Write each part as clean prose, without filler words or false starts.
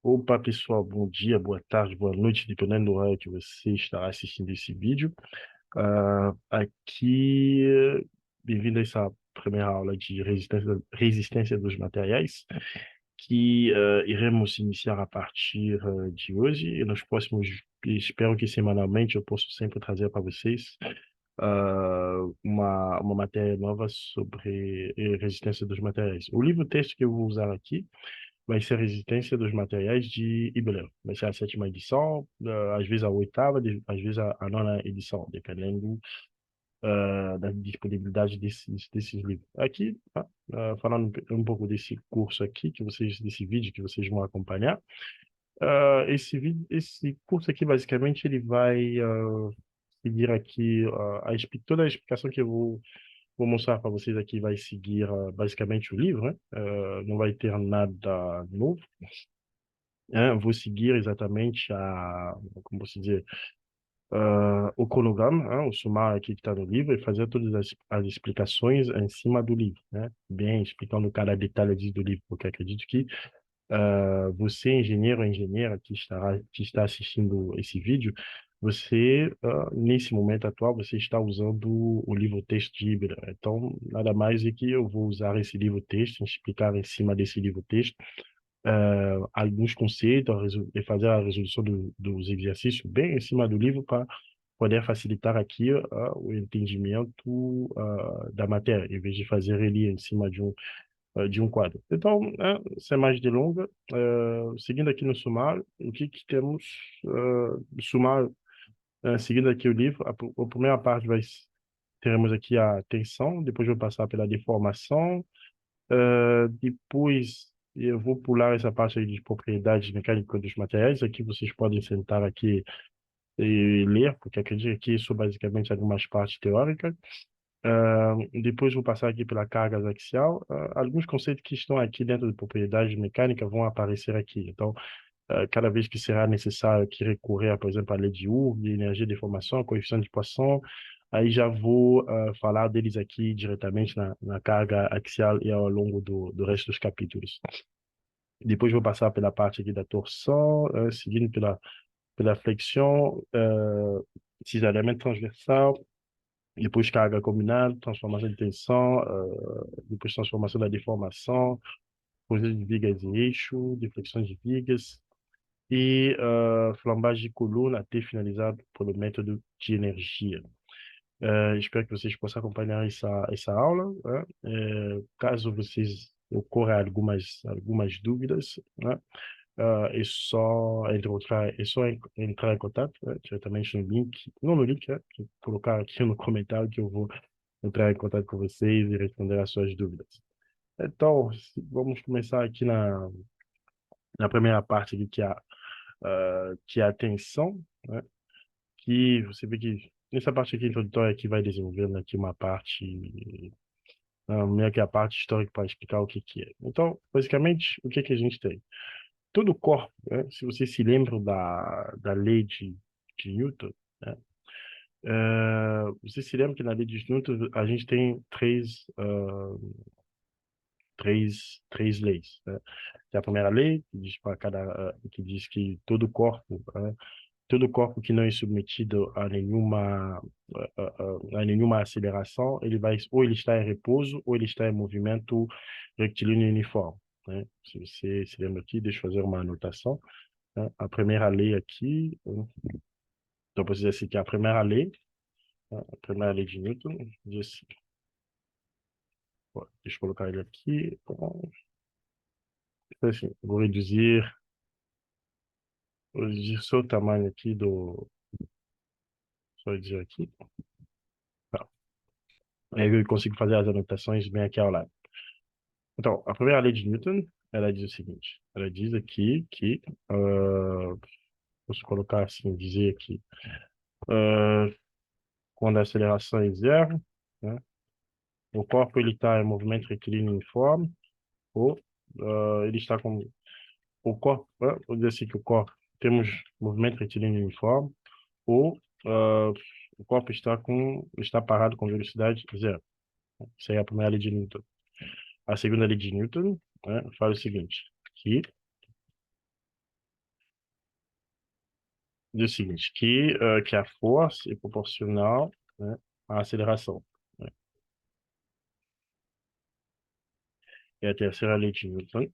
Opa, pessoal, bom dia, boa tarde, boa noite, dependendo do horário que você estará assistindo esse vídeo. Aqui, bem-vindo a essa primeira aula de resistência dos materiais, que iremos iniciar a partir de hoje e nos próximos, espero que semanalmente eu possa sempre trazer para vocês uma matéria nova sobre resistência dos materiais. O livro-texto que eu vou usar aqui vai ser a Resistência dos Materiais de Ibeler. Vai ser a sétima edição, às vezes a oitava, às vezes a nona edição, dependendo da disponibilidade desses livros. Aqui, falando um pouco desse curso aqui, desse vídeo que vocês vão acompanhar, esse curso aqui, basicamente, ele vai seguir aqui, toda a explicação que eu vou mostrar para vocês aqui vai seguir basicamente o livro, né? Não vai ter nada novo. Vou seguir exatamente como posso dizer, o cronograma, o sumário aqui que está no livro, e fazer todas as explicações em cima do livro, né? Bem, explicando cada detalhe do livro, porque acredito que você, engenheiro ou engenheira que está assistindo esse vídeo, você, nesse momento atual, você está usando o livro-texto de Ibra. Então, nada mais é que eu vou usar esse livro-texto, explicar em cima desse livro-texto alguns conceitos e fazer a resolução dos exercícios bem em cima do livro para poder facilitar aqui o entendimento da matéria, em vez de fazer ele em cima de um quadro. Então, sem mais delongas, seguindo aqui no sumário, o que temos no sumário, seguindo aqui o livro, a primeira parte teremos aqui a tensão, depois eu vou passar pela deformação, depois eu vou pular essa parte aí de propriedades mecânicas dos materiais. Aqui vocês podem sentar aqui e ler, porque acredito que isso basicamente algumas partes teóricas. Depois vou passar aqui pela carga axial. Alguns conceitos que estão aqui dentro de propriedades mecânicas vão aparecer aqui. Então, cada vez que será necessário que recorrer, por exemplo, à lei de Hooke, de energia de deformação, coeficiente de Poisson, aí já vou falar deles aqui diretamente na carga axial e ao longo do resto dos capítulos. Depois vou passar pela parte aqui da torção, seguindo pela flexão, cisalhamento transversal, depois carga combinada, transformação de tensão, depois transformação da deformação, coisas de vigas e eixo, deflexões de vigas, e flambagem de coluna até finalizar pelo método de energia. Espero que vocês possam acompanhar essa aula, né? Caso vocês ocorram algumas dúvidas, né? É só entrar em contato, né? Diretamente no link, não no link, né? Colocar aqui no comentário que eu vou entrar em contato com vocês e responder as suas dúvidas. Então, vamos começar aqui na primeira parte aqui, que é a tensão, né? Que você vê que nessa parte aqui introdutória que vai desenvolvendo aqui uma parte, meio que a parte histórica para explicar o que é. Então, basicamente, o que a gente tem? Todo corpo, né? Se você se lembra da lei de Newton, né? Você se lembra que na lei de Newton a gente tem três leis, né? Tem a primeira lei, que diz para que diz que todo corpo que não é submetido a nenhuma aceleração, ou ele está em repouso ou ele está em movimento retilíneo uniforme, né? Se você se lembra aqui, deixa eu fazer uma anotação, né? A primeira lei aqui, então posso dizer assim que a primeira lei, né? A primeira lei de Newton diz assim, deixa eu colocar ele aqui, então, assim, vou reduzir só o tamanho aqui só dizer aqui, tá. Aí eu consigo fazer as anotações bem aqui ao lado. Então, a primeira lei de Newton, ela diz o seguinte, ela diz aqui que, posso colocar assim, dizer aqui, ah, quando a aceleração é zero, né, o corpo ele está em movimento retilíneo uniforme, ou ele está com o corpo, vou dizer assim que o corpo, temos movimento retilíneo uniforme, ou o corpo está parado com velocidade zero. Isso aí é a primeira lei de Newton. A segunda lei de Newton, né, fala o seguinte, que diz o seguinte, que a força é proporcional, né, à aceleração. Né? E a terceira lei de Newton,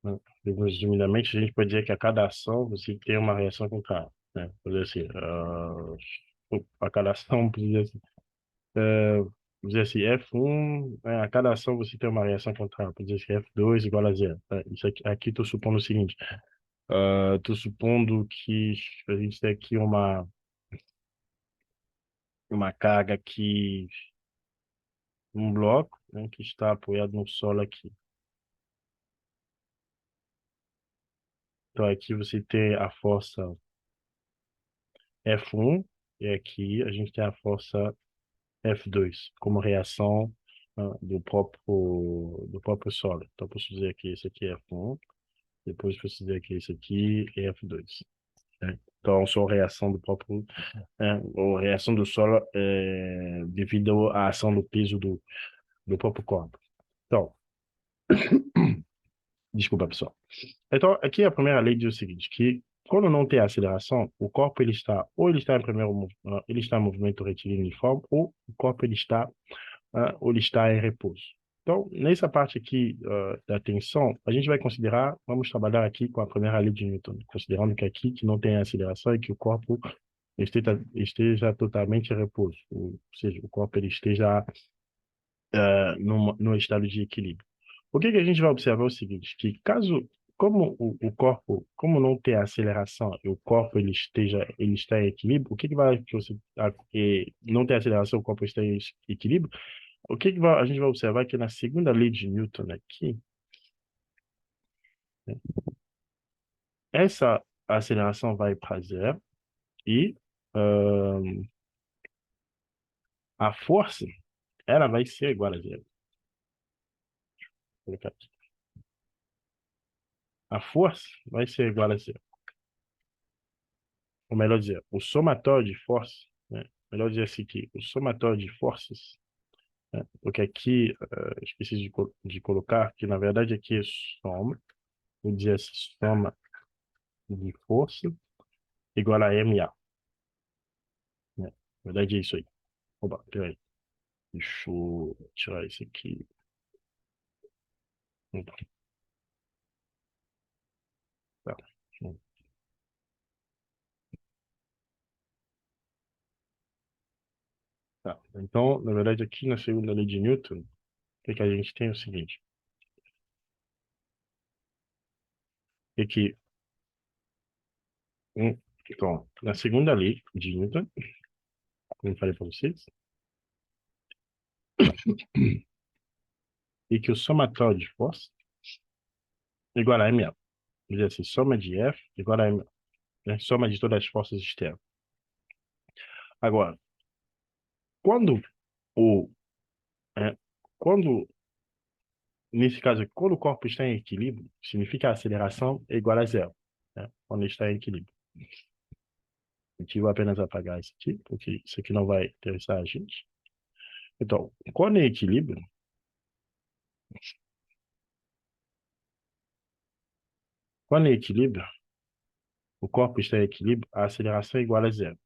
né? Resumidamente, a gente pode dizer que a cada ação você tem uma reação contrária. Né? Por dizer assim, a cada ação, por dizer assim, por dizer assim, F1, né, a cada ação você tem uma reação contrária. Por dizer assim, F2 igual a zero. Tá? Isso aqui estou supondo o seguinte, estou supondo que a gente tem aqui uma carga que um bloco, né, que está apoiado no solo aqui. Então aqui você tem a força F1 e aqui a gente tem a força F2 como reação do próprio solo. Então posso dizer que esse aqui é F1, depois posso dizer que esse aqui é F2. Né? Então só reação do próprio, ou reação do solo devido à ação do peso do próprio corpo. Então, desculpa pessoal. Então, aqui a primeira lei diz o seguinte, que quando não tem aceleração, o corpo ele está em ele está em movimento retilíneo uniforme, ou o corpo ele está em repouso. Então, nessa parte aqui da tensão, a gente vai considerar, vamos trabalhar aqui com a primeira lei de Newton, considerando que aqui que não tem aceleração e que o corpo esteja totalmente em repouso, ou seja, o corpo ele esteja no estado de equilíbrio. O que a gente vai observar é o seguinte, que como o corpo, como não tem aceleração e o corpo ele está em equilíbrio, o que vai, que você, não tem aceleração, o corpo está em equilíbrio, a gente vai observar que na segunda lei de Newton aqui, né, essa aceleração vai para zero e ah, a força, ela vai ser igual a zero. Vou colocar aqui. A força vai ser igual a zero. Ou melhor dizer, o somatório de forças, né? Melhor dizer assim que o somatório de forças, né? Porque aqui esqueci de colocar que na verdade aqui é soma, vou dizer assim, soma de força igual a MA, né? Na verdade é isso aí. Opa, peraí. Deixa eu tirar isso aqui. Opa, tá. Tá. Então, na verdade, aqui na segunda lei de Newton, o que a gente tem é o seguinte, é que, então, na segunda lei de Newton, como eu falei para vocês, e que o somatório de força é igual a MA. Quer dizer assim, soma de F igual a MA, né? Soma de todas as forças externas. Agora, quando o, é, quando, nesse caso aqui, quando o corpo está em equilíbrio, significa que a aceleração é igual a zero, né? Quando ele está em equilíbrio. Aqui eu vou apenas apagar isso aqui, porque isso aqui não vai interessar a gente. Então, quando é equilíbrio, o corpo está em equilíbrio, a aceleração é igual a zero,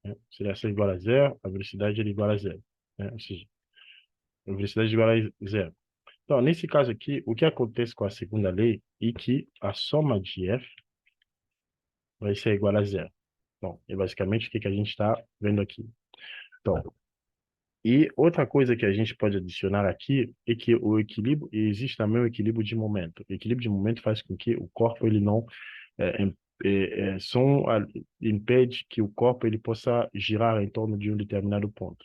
né? A aceleração é igual a zero, a velocidade é igual a zero, né? Ou seja, a velocidade é igual a zero. Então, nesse caso aqui, o que acontece com a segunda lei é que a soma de F vai ser igual a zero. Bom, é basicamente o que a gente está vendo aqui. Então, e outra coisa que a gente pode adicionar aqui é que o equilíbrio, existe também o equilíbrio de momento. O equilíbrio de momento faz com que o corpo ele não é, é, impede que o corpo ele possa girar em torno de um determinado ponto.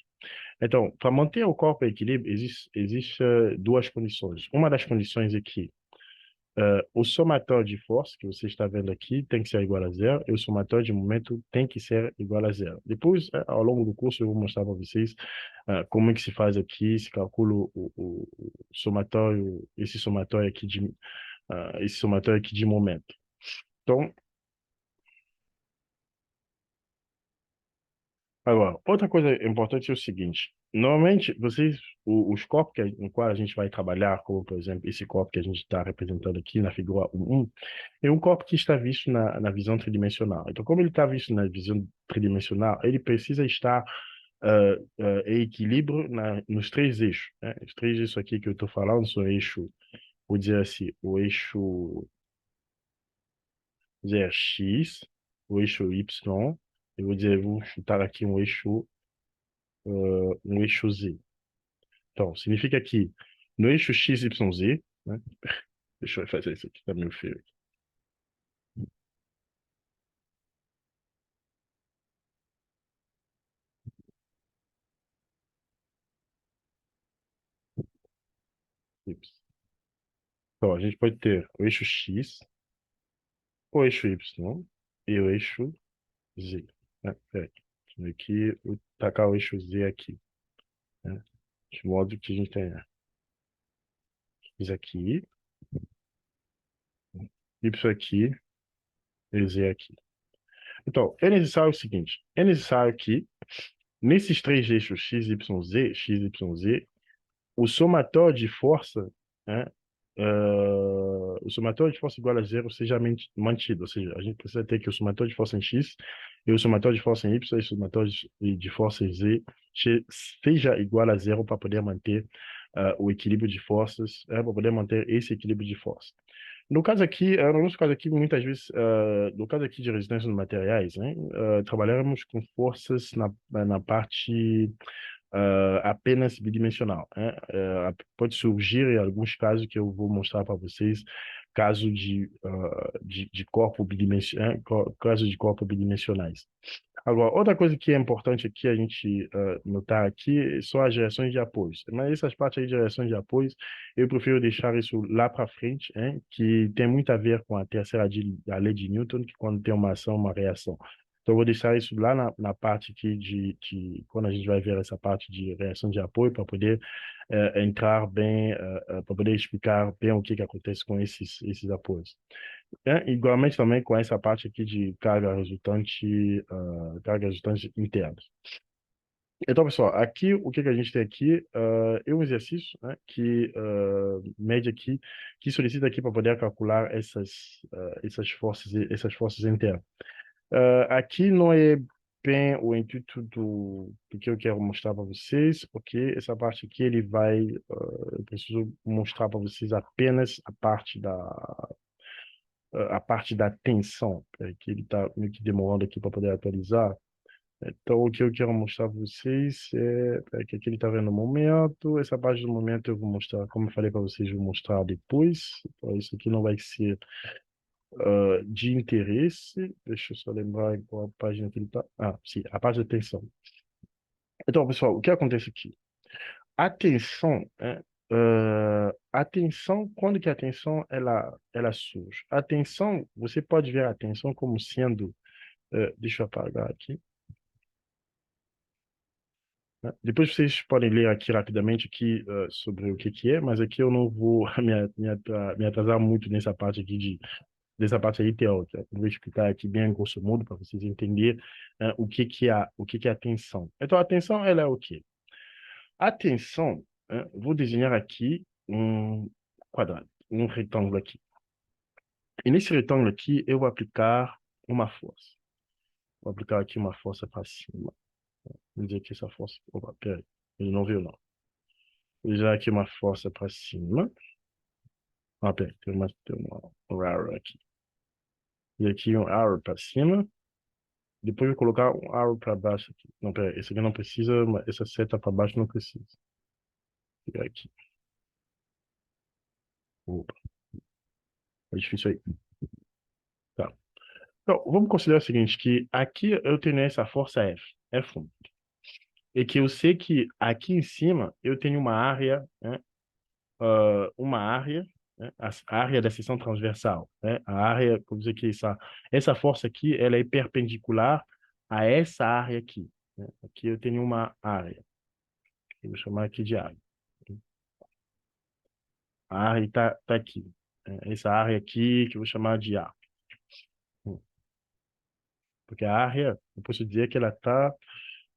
Então, para manter o corpo em equilíbrio, existe duas condições. Uma das condições é que o somatório de força que você está vendo aqui tem que ser igual a zero e o somatório de momento tem que ser igual a zero. Depois, ao longo do curso, eu vou mostrar para vocês como é que se faz aqui, se calcula o somatório, esse somatório aqui de, momento. Então, esse somatório aqui de, momento. Então, Agora, outra coisa importante é o seguinte: normalmente, os corpos no qual a gente vai trabalhar, como por exemplo esse corpo que a gente está representando aqui na figura 1, é um corpo que está visto na visão tridimensional. Então, como ele está visto na visão tridimensional, ele precisa estar em equilíbrio nos três eixos, né? Os três eixos aqui que eu estou falando são eixo, vou dizer assim, o eixo dizer X, o eixo Y, eu vou dizer, vou chutar aqui um eixo Z. Então, significa que no eixo X, Y, Z, né? Deixa eu fazer isso aqui, tá meio feio aqui. Y. Então, a gente pode ter o eixo X, o eixo Y e o eixo Z, né? Peraí. Deixa eu aqui, vou tacar o eixo Z aqui, né? De modo que a gente tenha X aqui, Y aqui e Z aqui. Então, é necessário o seguinte, é necessário que nesses três eixos X, Y, Z, o somatório de força, né, o somatório de força igual a zero seja mantido. Ou seja, a gente precisa ter que o somatório de força em X e o somatório de força em Y e o somatório de força em Z seja igual a zero para poder manter o equilíbrio de forças, para poder manter esse equilíbrio de força. No caso aqui, no nosso caso aqui, muitas vezes, no caso aqui de resistência dos materiais, né, trabalhamos com forças na parte apenas bidimensional, né? Pode surgir em alguns casos que eu vou mostrar para vocês, caso de corpo bidimensional, casos de corpo bidimensionais. Agora, outra coisa que é importante aqui a gente notar aqui são as reações de apoio. Mas essas partes aí de reações de apoio, eu prefiro deixar isso lá para frente, hein, que tem muito a ver com a terceira a lei de Newton, que quando tem uma ação, uma reação. Então, eu vou deixar isso lá na parte aqui quando a gente vai ver essa parte de reação de apoio, para poder entrar bem, para poder explicar bem o que acontece com esses apoios. Igualmente também com essa parte aqui de carga resultante interna. Então, pessoal, aqui o que a gente tem aqui é um exercício, né, que mede aqui, que solicita aqui para poder calcular essas forças internas. Aqui não é bem o intuito do que eu quero mostrar para vocês, porque essa parte aqui eu preciso mostrar para vocês apenas a parte da tensão, que ele está meio que demorando aqui para poder atualizar. Então, o que eu quero mostrar para vocês que aqui ele está vendo o momento. Essa parte do momento eu vou mostrar, como eu falei para vocês, eu vou mostrar depois. Então, isso aqui não vai ser de interesse. Deixa eu só lembrar em qual página que ele está. Ah, sim, a parte da tensão. Então, pessoal, o que acontece aqui? A tensão, a tensão, quando que a tensão ela surge? A tensão, você pode ver a tensão como sendo, deixa eu apagar aqui, né? Depois vocês podem ler aqui rapidamente aqui, sobre o que é, mas aqui eu não vou me atrasar muito nessa parte aqui dessa parte aí teórica. Eu vou explicar aqui bem grosso modo para vocês entenderem o que que é a tensão. Então, a tensão, ela é o quê? A tensão, vou desenhar aqui um quadrado, um retângulo aqui. E nesse retângulo aqui, eu vou aplicar uma força. Vou aplicar aqui uma força para cima. Vou dizer que essa força... Opa, peraí. Ele não viu, não. Vou usar aqui uma força para cima. Ah, peraí. Um arrow aqui. E aqui um arrow para cima. Depois eu vou colocar um arrow para baixo aqui. Não, peraí. Esse aqui não precisa, essa seta para baixo não precisa. Vou pegar aqui. Opa, é difícil aí. Tá. Então, vamos considerar o seguinte, que aqui eu tenho essa força F1. E que eu sei que aqui em cima eu tenho uma área, né, uma área, né, a área da seção transversal, né, a área, vou dizer que essa força aqui, ela é perpendicular a essa área aqui, né. Aqui eu tenho uma área, eu vou chamar aqui de área. A área tá aqui, né, essa área aqui que eu vou chamar de A. Porque a área, eu posso dizer que ela está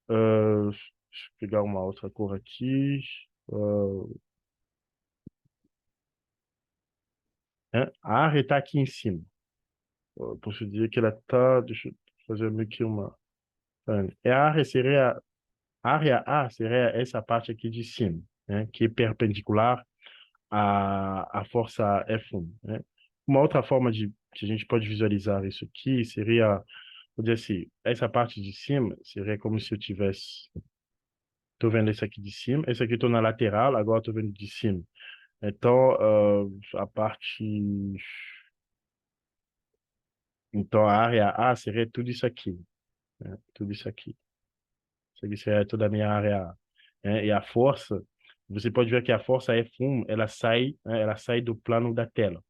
Deixa eu pegar uma outra cor aqui. Uh, a área está aqui em cima. Eu posso dizer que ela está. Deixa eu fazer meio que uma. É a área seria. A área A seria essa parte aqui de cima, né? Que é perpendicular à força F1, né? Uma outra forma de que a gente pode visualizar isso aqui seria, vou dizer assim, essa parte de cima seria como se eu tivesse. Estou vendo esse aqui de cima, esse aqui estou na lateral, agora estou vendo de cima. Então, a parte. Então, a área A seria tudo isso aqui, né? Tudo isso aqui. Isso aqui seria toda a minha área A, né? E a força, você pode ver que a força F1, ela sai, né? Ela sai do plano da tela,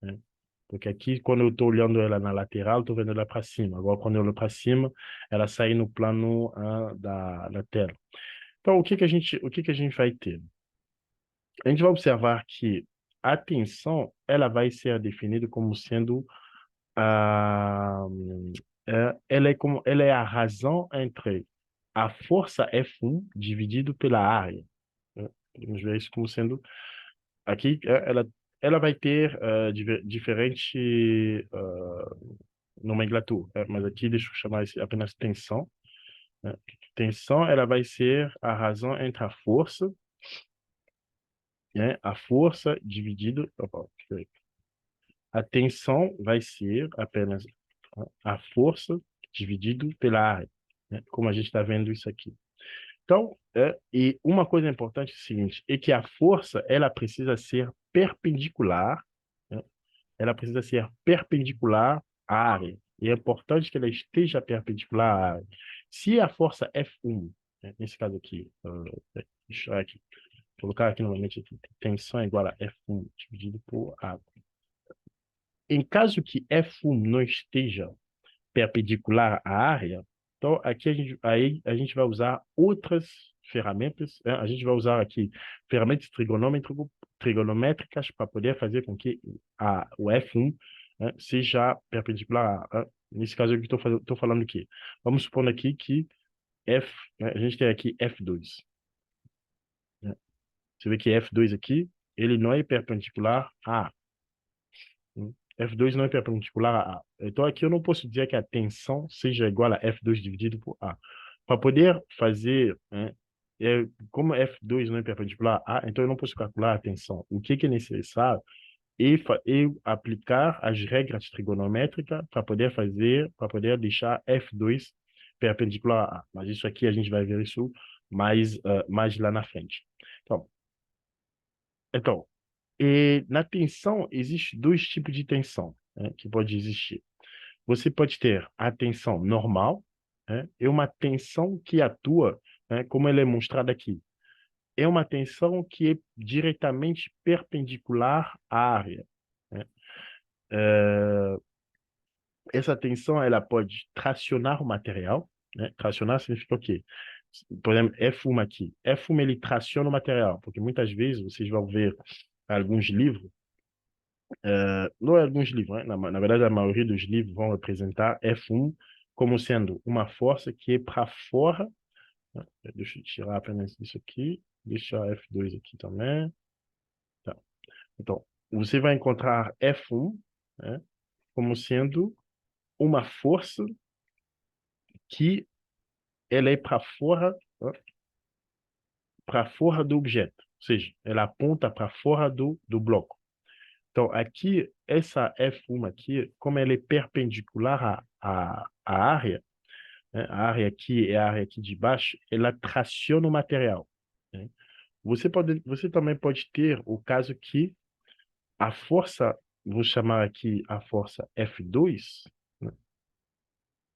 né? Porque aqui, quando eu estou olhando ela na lateral, estou vendo ela para cima. Agora, quando eu olho para cima, ela sai no plano, da tela. Então, o que que a gente vai ter? A gente vai observar que a tensão, ela vai ser definida como sendo ah, ela é a razão entre a força F1 dividido pela área, né? Podemos ver isso como sendo aqui, ela vai ter diferente nomenclatura, mas aqui deixa eu chamar isso apenas tensão, né? Tensão, ela vai ser a razão entre a força, né? A força dividido, opa, a tensão vai ser apenas a força dividido pela área, né? Como a gente está vendo isso aqui. Então, e uma coisa importante é o seguinte, é que a força, ela precisa ser perpendicular, né? Ela precisa ser perpendicular à área. E é importante que ela esteja perpendicular à área. Se a força F1, né, nesse caso aqui, deixa eu aqui, colocar aqui novamente aqui, tensão é igual a F1 dividido por A. Em caso que F1 não esteja perpendicular à área, então aqui a gente vai usar outras ferramentas, né? A gente vai usar aqui ferramentas trigonométricas para poder fazer com que o F1, né, seja perpendicular nesse caso aqui estou falando aqui. Vamos supor aqui que F, né, a gente tem aqui F2, né? Você vê que F2 aqui, ele não é perpendicular a A. F2 não é perpendicular a A. Então, aqui eu não posso dizer que a tensão seja igual a F2 dividido por A. Para poder fazer, né, como F2 não é perpendicular a A, então eu não posso calcular a tensão. O que é necessário é aplicar as regras trigonométricas para poder deixar F2 perpendicular a A. Mas isso aqui a gente vai ver isso mais lá na frente. Então, e na tensão, existe dois tipos de tensão, né, que pode existir. Você pode ter a tensão normal, né, e uma tensão que atua, né, como ela é mostrada aqui. É uma tensão que é diretamente perpendicular à área, né? Eh, Essa tensão ela pode tracionar o material, né? Tracionar significa o quê? Por exemplo, F1 aqui. F1 ele traciona o material, porque muitas vezes vocês vão ver alguns livros. Não é alguns livros, né? Na verdade, a maioria dos livros vão representar F1 como sendo uma força que é para fora, né? Deixa eu tirar apenas isso aqui, deixar F2 aqui também. Tá. Então, você vai encontrar F1, né, como sendo uma força que ela é para fora do objeto, ou seja, ela aponta para fora do bloco. Então, aqui, essa F1 aqui, como ela é perpendicular à área, né? A área aqui é a área aqui de baixo, ela traciona o material, né? Você também pode ter o caso que a força, vou chamar aqui a força F2, né?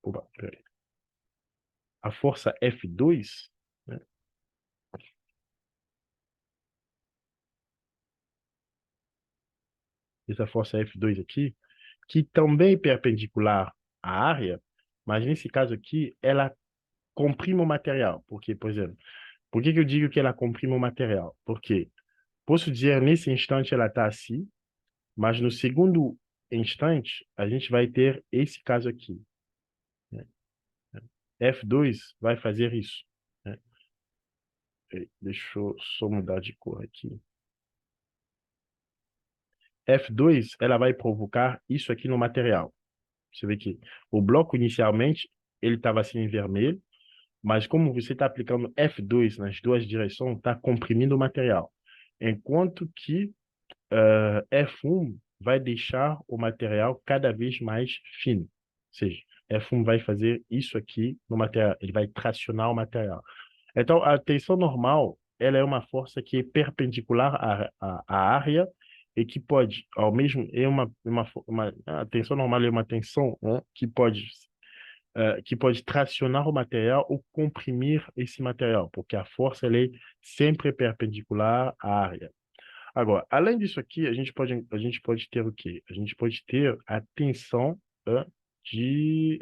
Opa, peraí. A força F2, né? Essa força F2 aqui, que também é perpendicular à área, mas nesse caso aqui, ela comprime o material. Porque, por exemplo, por que que eu digo que ela comprime o material? Porque posso dizer nesse instante ela está assim, mas no segundo instante a gente vai ter esse caso aqui, né? F2 vai fazer isso, né? Deixa eu só mudar de cor aqui. F2, ela vai provocar isso aqui no material. Você vê que o bloco, inicialmente, ele estava assim em vermelho, mas como você está aplicando F2 nas duas direções, está comprimindo o material. Enquanto que F1 vai deixar o material cada vez mais fino. Ou seja, F1 vai fazer isso aqui no material, ele vai tracionar o material. Então, a tensão normal, ela é uma força que é perpendicular à área e que pode, ao mesmo, a tensão normal é uma tensão, né, que pode tracionar o material ou comprimir esse material, porque a força ela é sempre perpendicular à área. Agora, além disso aqui, a gente pode ter o quê? A gente pode ter a tensão, de,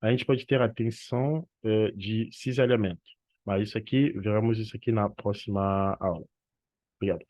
a gente pode ter a tensão, de cisalhamento. Mas isso aqui, veremos isso aqui na próxima aula. Obrigado.